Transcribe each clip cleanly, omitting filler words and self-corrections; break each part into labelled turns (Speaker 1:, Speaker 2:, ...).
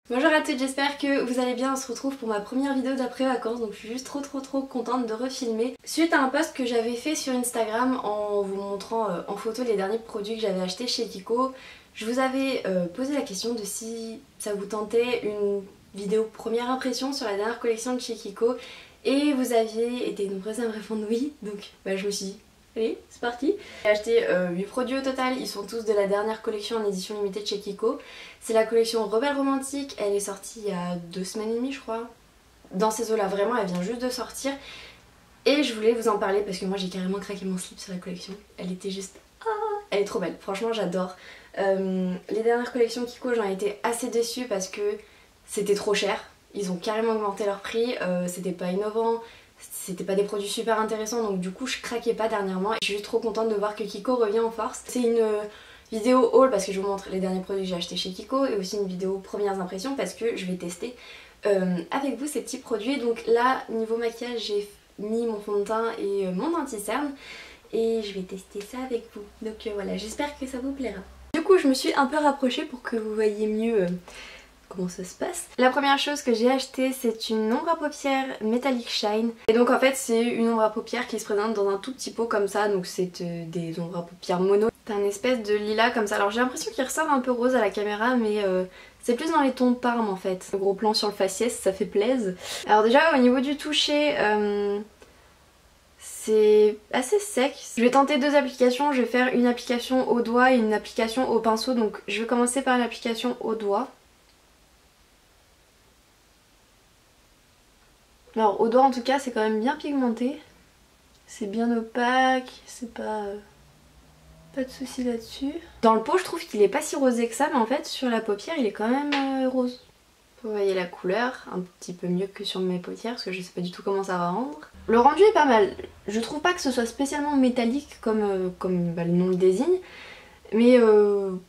Speaker 1: Bonjour à toutes, j'espère que vous allez bien. On se retrouve pour ma première vidéo d'après-vacances, donc je suis juste trop contente de refilmer. Suite à un post que j'avais fait sur Instagram en vous montrant en photo les derniers produits que j'avais achetés chez Kiko, je vous avais posé la question de si ça vous tentait une vidéo première impression sur la dernière collection de chez Kiko, et vous aviez été nombreuses à me répondre oui, donc je me suis dit allez, c'est parti. J'ai acheté 8 produits au total, ils sont tous de la dernière collection en édition limitée de chez Kiko. C'est la collection Rebelle Romantique, elle est sortie il y a 2 semaines et demie je crois. Dans ces eaux là, vraiment elle vient juste de sortir. Et je voulais vous en parler parce que moi j'ai carrément craqué mon slip sur la collection. Elle était juste... elle est trop belle, franchement j'adore. Les dernières collections Kiko, j'en ai été assez déçue parce que c'était trop cher. Ils ont carrément augmenté leur prix, c'était pas innovant. C'était pas des produits super intéressants, donc du coup je craquais pas dernièrement. Et je suis juste trop contente de voir que Kiko revient en force. C'est une vidéo haul parce que je vous montre les derniers produits que j'ai achetés chez Kiko, et aussi une vidéo premières impressions parce que je vais tester avec vous ces petits produits. Donc là, niveau maquillage, j'ai mis mon fond de teint et mon anti-cerne et je vais tester ça avec vous. Donc voilà, j'espère que ça vous plaira. Du coup je me suis un peu rapprochée pour que vous voyez mieux comment ça se passe. La première chose que j'ai acheté, c'est une ombre à paupières Metallic Shine. Et donc en fait c'est une ombre à paupières qui se présente dans un tout petit pot comme ça. Donc c'est des ombres à paupières mono. C'est un espèce de lilas comme ça. Alors j'ai l'impression qu'il ressort un peu rose à la caméra, mais c'est plus dans les tons de Parme en fait. Le gros plan sur le faciès, ça fait plaisir. Alors déjà au niveau du toucher, c'est assez sec. Je vais tenter 2 applications. Je vais faire une application au doigt et une application au pinceau. Donc je vais commencer par l'application au doigt. Alors au doigt en tout cas c'est quand même bien pigmenté, c'est bien opaque, c'est pas de soucis là-dessus. Dans le pot je trouve qu'il est pas si rosé que ça, mais en fait sur la paupière il est quand même rose. Vous voyez la couleur, un petit peu mieux que sur mes paupières parce que je sais pas du tout comment ça va rendre. Le rendu est pas mal, je trouve pas que ce soit spécialement métallique comme le nom le désigne. Mais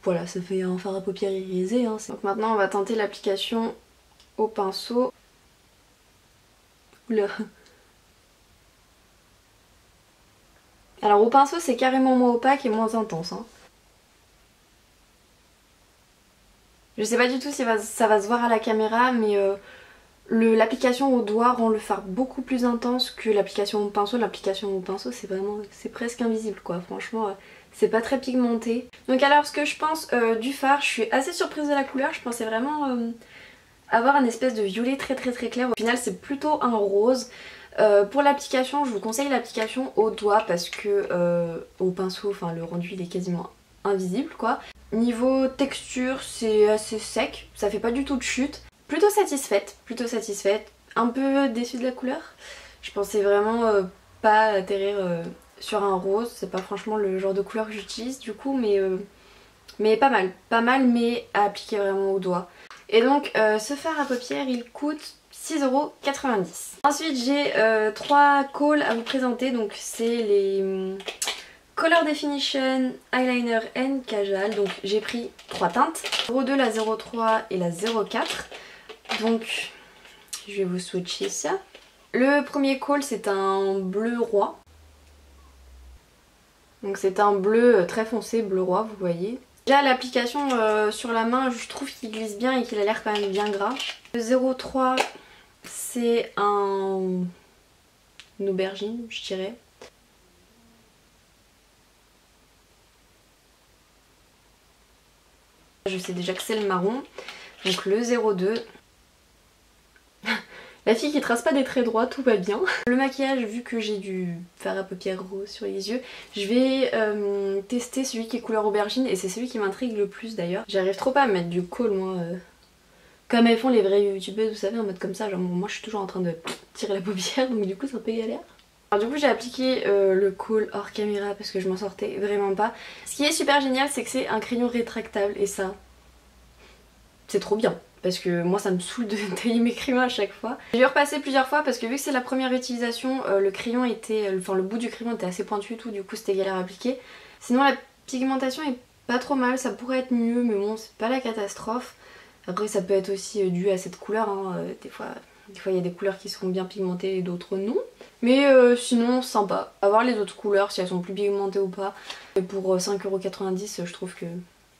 Speaker 1: voilà, ça fait un fard à paupières irisé. Hein. Donc maintenant on va tenter l'application au pinceau. Oula. Alors au pinceau c'est carrément moins opaque et moins intense. Hein. Je sais pas du tout si ça va se voir à la caméra, mais l'application au doigt rend le fard beaucoup plus intense que l'application au pinceau. L'application au pinceau c'est presque invisible quoi, franchement c'est pas très pigmenté. Donc alors ce que je pense du fard, je suis assez surprise de la couleur, je pensais vraiment avoir un espèce de violet très clair. Au final c'est plutôt un rose. Pour l'application, je vous conseille l'application au doigt parce que au pinceau, enfin le rendu il est quasiment invisible quoi. Niveau texture c'est assez sec, ça fait pas du tout de chute. Plutôt satisfaite, un peu déçue de la couleur. Je pensais vraiment pas atterrir sur un rose, c'est pas franchement le genre de couleur que j'utilise du coup, mais pas mal mais à appliquer vraiment au doigt. Et donc ce fard à paupières il coûte 6,90 €. Ensuite j'ai 3 calls à vous présenter, donc c'est les Color Definition Eyeliner and Kajal. Donc j'ai pris 3 teintes, 02, la 03 et la 04. Donc je vais vous swatcher ça. Le premier call c'est un bleu roi. Donc c'est un bleu très foncé, bleu roi vous voyez. Déjà l'application sur la main je trouve qu'il glisse bien et qu'il a l'air quand même bien gras. Le 03 c'est une aubergine je dirais. Je sais déjà que c'est le marron. Donc le 02. La fille qui trace pas des traits droits, tout va bien. Le maquillage, vu que j'ai du fard à paupières rose sur les yeux, je vais tester celui qui est couleur aubergine et c'est celui qui m'intrigue le plus d'ailleurs. J'arrive trop pas à mettre du col moi. Comme elles font les vraies youtubeuses, vous savez, en mode comme ça, genre moi je suis toujours en train de tirer la paupière donc du coup c'est un peu galère. Alors du coup j'ai appliqué le col hors caméra parce que je m'en sortais vraiment pas. Ce qui est super génial c'est que c'est un crayon rétractable et ça c'est trop bien. Parce que moi ça me saoule de tailler mes crayons à chaque fois. J'ai repassé plusieurs fois parce que vu que c'est la première utilisation, le crayon était, enfin le bout du crayon était assez pointu et tout, du coup c'était galère à appliquer. Sinon la pigmentation est pas trop mal, ça pourrait être mieux mais bon c'est pas la catastrophe. Après ça peut être aussi dû à cette couleur, hein. Des fois il y a des couleurs qui seront bien pigmentées et d'autres non. Mais sinon sympa, à voir les autres couleurs si elles sont plus pigmentées ou pas. Et pour 5,90 € je trouve que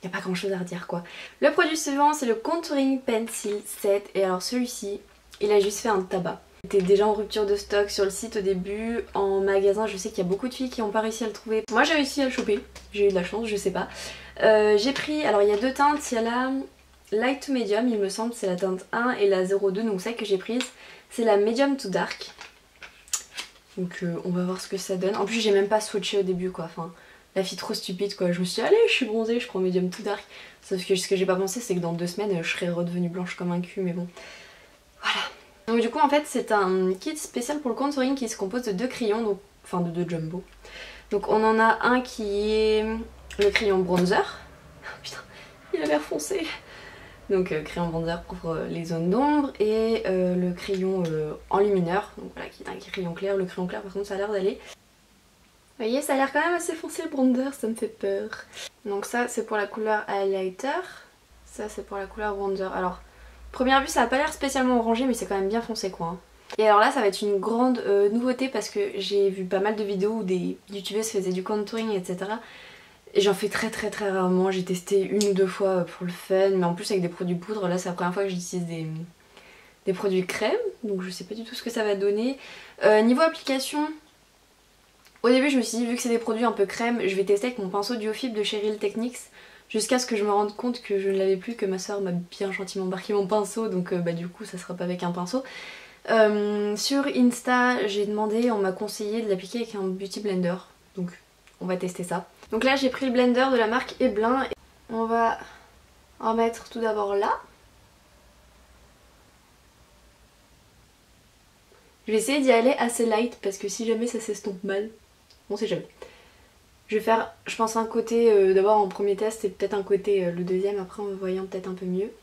Speaker 1: n'y a pas grand chose à redire quoi. Le produit suivant c'est le Contouring Pencil Set et alors celui-ci il a juste fait un tabac. C'était déjà en rupture de stock sur le site au début, en magasin je sais qu'il y a beaucoup de filles qui n'ont pas réussi à le trouver. Moi j'ai réussi à le choper, j'ai eu de la chance, je sais pas. J'ai pris, alors il y a deux teintes, il y a la Light to Medium il me semble, c'est la teinte 1 et la 02 donc celle que j'ai prise c'est la Medium to Dark. Donc on va voir ce que ça donne. En plus j'ai même pas swatché au début quoi, enfin la fille trop stupide quoi. Je me suis dit allez je suis bronzée, je prends Medium to Dark. Sauf que ce que j'ai pas pensé c'est que dans 2 semaines je serais redevenue blanche comme un cul mais bon. Voilà. Donc du coup en fait c'est un kit spécial pour le contouring qui se compose de 2 crayons, donc, enfin de 2 jumbo. Donc on en a un qui est le crayon bronzer. Putain il a l'air foncé. Donc crayon bronzer pour les zones d'ombre et le crayon enlumineur, donc voilà qui est un crayon clair. Le crayon clair par contre ça a l'air d'aller. Vous voyez ça a l'air quand même assez foncé le bronzer, ça me fait peur. Donc ça c'est pour la couleur highlighter, ça c'est pour la couleur bronzer. Alors première vue ça a pas l'air spécialement orangé mais c'est quand même bien foncé quoi. Hein. Et alors là ça va être une grande nouveauté parce que j'ai vu pas mal de vidéos où des youtubeuses faisaient du contouring etc. Et j'en fais très rarement, j'ai testé 1 ou 2 fois pour le fun, mais en plus avec des produits poudre, là c'est la première fois que j'utilise des produits crème, donc je sais pas du tout ce que ça va donner. Niveau application, au début je me suis dit vu que c'est des produits un peu crème, je vais tester avec mon pinceau Duofib de Cheryl Techniques, jusqu'à ce que je me rende compte que je ne l'avais plus, que ma soeur m'a bien gentiment embarqué mon pinceau, donc bah du coup ça sera pas avec un pinceau. Sur Insta j'ai demandé, on m'a conseillé de l'appliquer avec un beauty blender, donc on va tester ça. Donc là j'ai pris le blender de la marque Eblin. On va en mettre tout d'abord là. Je vais essayer d'y aller assez light parce que si jamais ça s'estompe mal, on sait jamais. Je vais faire je pense un côté d'abord en premier test et peut-être un côté le deuxième après en voyant peut-être un peu mieux.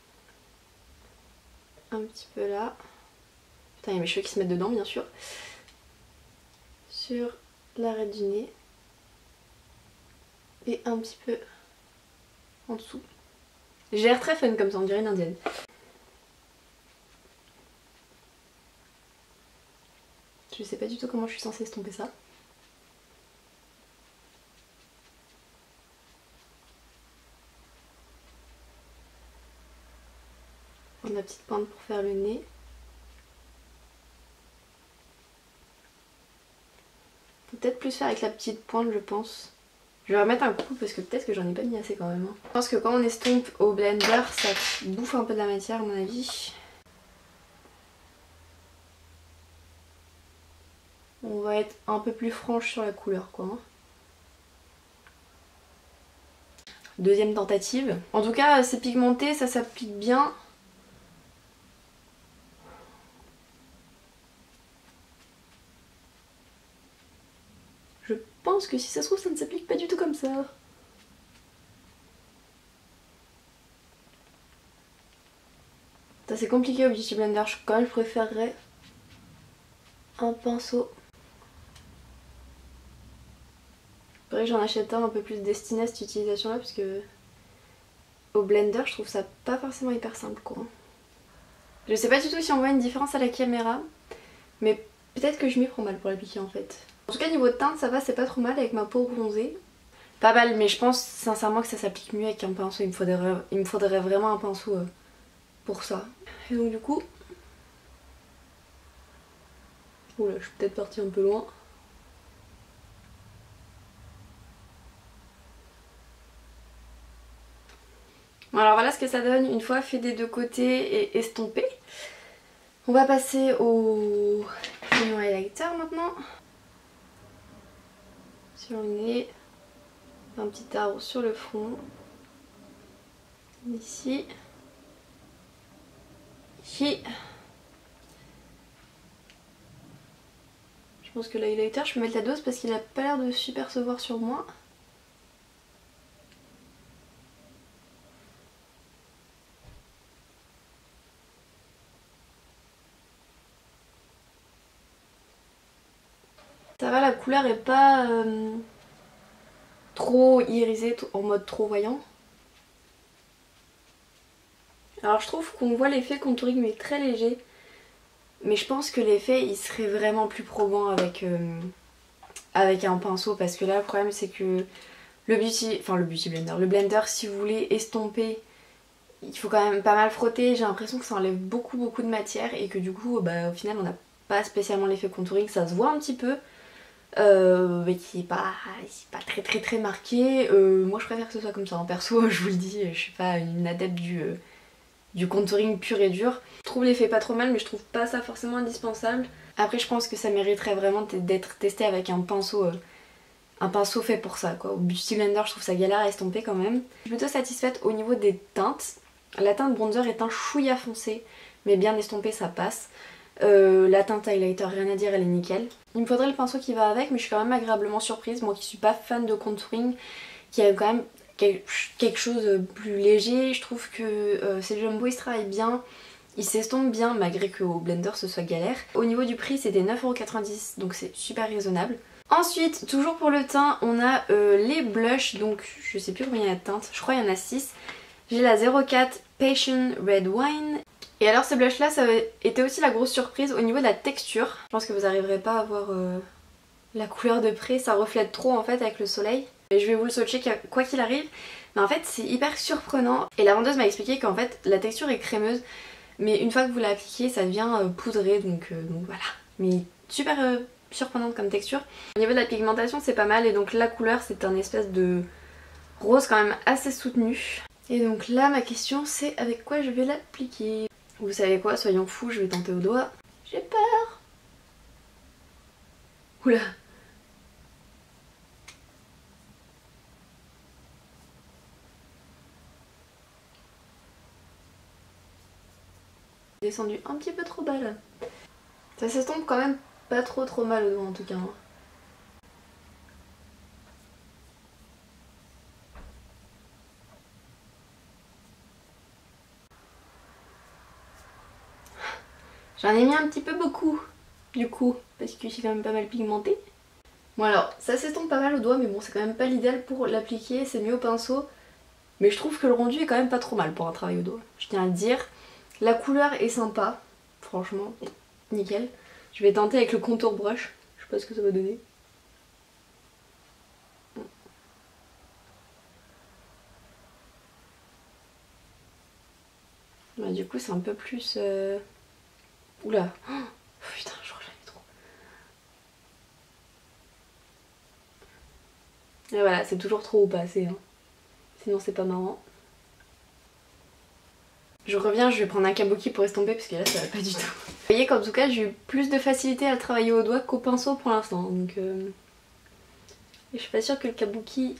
Speaker 1: Un petit peu là. Putain il y a mes cheveux qui se mettent dedans bien sûr. Sur l'arête du nez. Et un petit peu en dessous. J'ai l'air très fun comme ça, on dirait une indienne. Je sais pas du tout comment je suis censée estomper ça. On a la petite pointe pour faire le nez. Peut-être plus faire avec la petite pointe je pense. Je vais remettre un coup parce que peut-être que j'en ai pas mis assez quand même. Hein. Je pense que quand on estompe au blender, ça bouffe un peu de la matière à mon avis. On va être un peu plus franche sur la couleur quoi. Hein. Deuxième tentative. En tout cas c'est pigmenté, ça s'applique bien. Je pense que si ça se trouve ça ne s'applique pas du tout comme ça. Ça c'est compliqué au Beauty Blender, quand même je préférerais un pinceau. Faudrait que j'en achète un peu plus destiné à cette utilisation là parce que au blender je trouve ça pas forcément hyper simple quoi. Je sais pas du tout si on voit une différence à la caméra mais peut-être que je m'y prends mal pour l'appliquer en fait. En tout cas niveau de teinte ça va, c'est pas trop mal avec ma peau bronzée. Pas mal mais je pense sincèrement que ça s'applique mieux avec un pinceau, il me faudrait vraiment un pinceau pour ça. Et donc du coup... Oula je suis peut-être partie un peu loin. Bon, alors voilà ce que ça donne une fois fait des deux côtés et estompé. On va passer au crayon highlighter maintenant. Sur le nez, un petit arbre sur le front. Ici. Ici. Je pense que l'highlighter, je peux mettre la dose parce qu'il a pas l'air de super se voir sur moi. Ça va, la couleur est pas trop irisée, en mode trop voyant. Alors je trouve qu'on voit l'effet contouring mais très léger. Mais je pense que l'effet il serait vraiment plus probant avec un pinceau parce que là le problème c'est que le beauty blender, le blender si vous voulez estomper, il faut quand même pas mal frotter. J'ai l'impression que ça enlève beaucoup de matière et que du coup au final on n'a pas spécialement l'effet contouring, ça se voit un petit peu. Mais qui est pas très marqué. Moi je préfère que ce soit comme ça en perso, je vous le dis, je suis pas une adepte du contouring pur et dur. Je trouve l'effet pas trop mal mais je trouve pas ça forcément indispensable. Après je pense que ça mériterait vraiment d'être testé avec un pinceau fait pour ça quoi. Au Beauty Blender je trouve ça galère à estomper quand même. Je suis plutôt satisfaite au niveau des teintes. La teinte bronzer est un chouïa foncé mais bien estompé ça passe. La teinte highlighter, rien à dire, elle est nickel. Il me faudrait le pinceau qui va avec mais je suis quand même agréablement surprise. Moi qui suis pas fan de contouring, qui a quand même quelque chose de plus léger. Je trouve que ces Jumbo ils se travaillent bien. Il s'estompe bien malgré qu'au blender ce soit galère. Au niveau du prix c'était 9,90€ donc c'est super raisonnable. Ensuite, toujours pour le teint, on a les blushs, donc je sais plus combien il y a de teintes, je crois qu'il y en a 6. J'ai la 04 Passion Red Wine. Et alors ces blushs là, ça était aussi la grosse surprise au niveau de la texture. Je pense que vous n'arriverez pas à voir la couleur de près, ça reflète trop en fait avec le soleil. Et je vais vous le swatcher quoi qu'il arrive. Mais en fait c'est hyper surprenant. Et la vendeuse m'a expliqué qu'en fait la texture est crémeuse. Mais une fois que vous l'appliquez ça devient poudré donc voilà. Mais super surprenante comme texture. Au niveau de la pigmentation c'est pas mal et donc la couleur c'est un espèce de rose quand même assez soutenu. Et donc là ma question c'est avec quoi je vais l'appliquer. Vous savez quoi, soyons fous, je vais tenter au doigt. J'ai peur. Oula. Descendu un petit peu trop bas là. Ça s'estompe quand même pas trop mal au doigt en tout cas. J'en ai mis un petit peu beaucoup du coup parce que j'ai quand même pas mal pigmenté. Bon alors ça s'estompe pas mal au doigt mais bon c'est quand même pas l'idéal pour l'appliquer, c'est mieux au pinceau. Mais je trouve que le rendu est quand même pas trop mal pour un travail au doigt, je tiens à le dire. La couleur est sympa, franchement, nickel. Je vais tenter avec le contour brush, je sais pas ce que ça va donner. Bah, du coup c'est un peu plus... Oula, oh, putain je crois que j'en ai trop. Et voilà, c'est toujours trop ou pas assez, hein. Sinon c'est pas marrant. Je reviens, je vais prendre un kabuki pour estomper parce que là ça va pas du tout. Vous voyez qu'en tout cas j'ai eu plus de facilité à travailler au doigt qu'au pinceau pour l'instant. Donc et je suis pas sûre que le kabuki...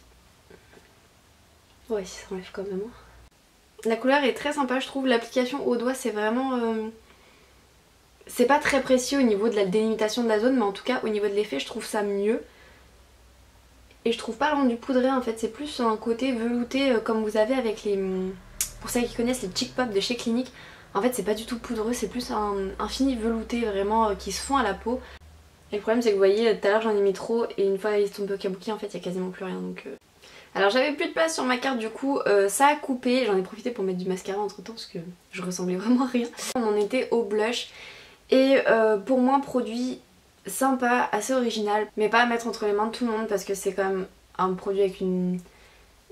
Speaker 1: Ouais, ça enlève quand même. La couleur est très sympa je trouve, l'application au doigt c'est vraiment... C'est pas très précis au niveau de la délimitation de la zone mais en tout cas au niveau de l'effet je trouve ça mieux. Et je trouve pas le rendu poudré en fait, c'est plus un côté velouté comme vous avez avec les... Pour ceux qui connaissent les Chic Pop de chez Clinique, en fait c'est pas du tout poudreux, c'est plus un fini velouté vraiment qui se fond à la peau. Et le problème c'est que vous voyez, tout à l'heure j'en ai mis trop et une fois il se tombe au kabuki en fait il y a quasiment plus rien donc... Alors j'avais plus de place sur ma carte du coup, ça a coupé, j'en ai profité pour mettre du mascara entre temps parce que je ressemblais vraiment à rien. On en était au blush et pour moi produit sympa, assez original, mais pas à mettre entre les mains de tout le monde parce que c'est quand même un produit avec une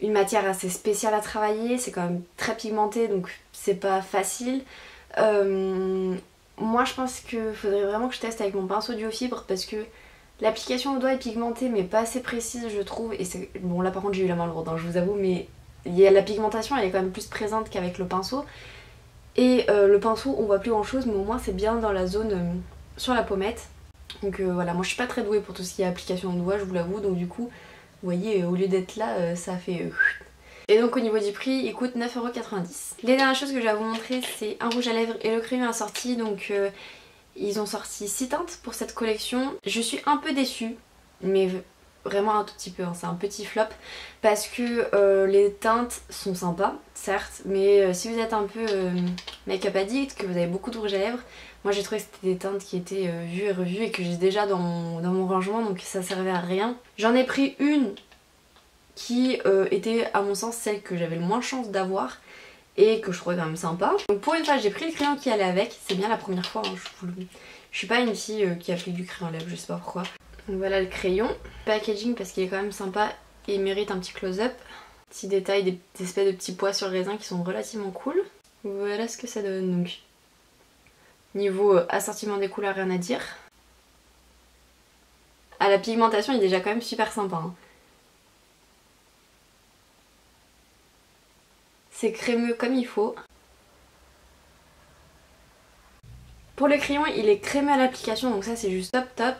Speaker 1: matière assez spéciale à travailler, c'est quand même très pigmenté donc c'est pas facile. Moi je pense qu'il faudrait vraiment que je teste avec mon pinceau duo fibre parce que l'application au doigt est pigmentée mais pas assez précise je trouve et c'est... Bon là par contre j'ai eu la main lourde hein, je vous avoue mais la pigmentation elle est quand même plus présente qu'avec le pinceau et le pinceau on voit plus grand chose mais au moins c'est bien dans la zone sur la pommette. Donc voilà, moi je suis pas très douée pour tout ce qui est application au doigt je vous l'avoue donc du coup vous voyez au lieu d'être là ça fait... Et donc au niveau du prix il coûte 9,90€. Les dernières choses que je vais vous montrer c'est un rouge à lèvres et le crayon assorti donc ils ont sorti 6 teintes pour cette collection. Je suis un peu déçue mais vraiment un tout petit peu, hein, c'est un petit flop parce que les teintes sont sympas certes mais si vous êtes un peu make-up addict, que vous avez beaucoup de rouge à lèvres, moi j'ai trouvé que c'était des teintes qui étaient vues et revues et que j'ai déjà dans mon rangement donc ça servait à rien. J'en ai pris une qui était à mon sens celle que j'avais le moins de chance d'avoir et que je trouvais quand même sympa. Donc pour une fois j'ai pris le crayon qui allait avec, c'est bien la première fois, hein, je suis pas une fille qui a fait du crayon à lèvres, je sais pas pourquoi. Donc voilà le crayon, packaging parce qu'il est quand même sympa et il mérite un petit close-up. Petits détails, des espèces de petits pois sur le raisin qui sont relativement cool. Voilà ce que ça donne donc. Niveau assortiment des couleurs, rien à dire. Ah, la pigmentation est déjà quand même super sympa. Hein. C'est crémeux comme il faut. Pour le crayon, il est crémeux à l'application, donc ça c'est juste top top.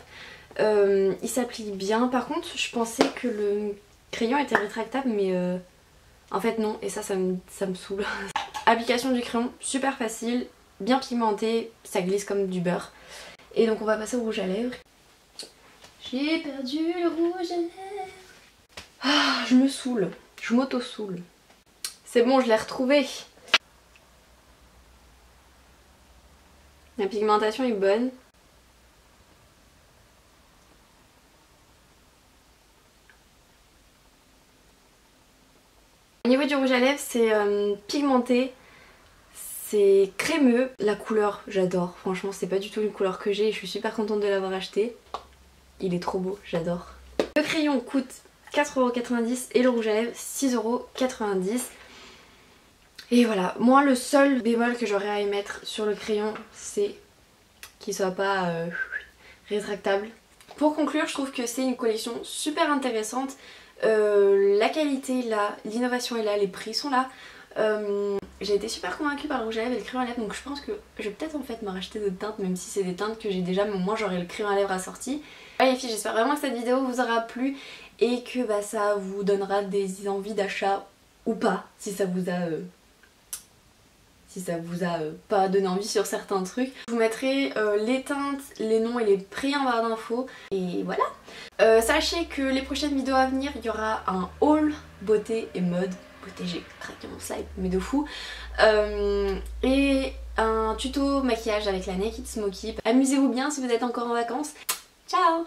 Speaker 1: Il s'applique bien. Par contre, je pensais que le crayon était rétractable, mais en fait non. Et ça me saoule. Application du crayon, super facile, bien pigmenté, ça glisse comme du beurre. Et donc on va passer au rouge à lèvres. J'ai perdu le rouge à lèvres. Ah, je me saoule, je m'auto-saoule. C'est bon, je l'ai retrouvé. La pigmentation est bonne. Au niveau du rouge à lèvres, c'est pigmenté, c'est crémeux. La couleur, j'adore. Franchement, c'est pas du tout une couleur que j'ai et je suis super contente de l'avoir acheté. Il est trop beau, j'adore. Le crayon coûte 4,90€ et le rouge à lèvres 6,90€. Et voilà, moi le seul bémol que j'aurais à émettre sur le crayon, c'est qu'il soit pas rétractable. Pour conclure, je trouve que c'est une collection super intéressante. La qualité est là, l'innovation est là, les prix sont là. J'ai été super convaincue par le rouge à lèvres et le crayon à lèvres, donc je pense que je vais peut-être en fait me racheter d'autres teintes, même si c'est des teintes que j'ai déjà, mais au moins j'aurai le crayon à lèvres assorti. Allez les filles, j'espère vraiment que cette vidéo vous aura plu et que ça vous donnera des envies d'achat ou pas, si ça vous a pas donné envie sur certains trucs. Je vous mettrai les teintes, les noms et les prix en barre d'infos. Et voilà. Sachez que les prochaines vidéos à venir, il y aura un haul beauté et mode. Beauté, j'ai craqué mon slide, mais de fou. Et un tuto maquillage avec la Naked Smoky. Amusez-vous bien si vous êtes encore en vacances. Ciao!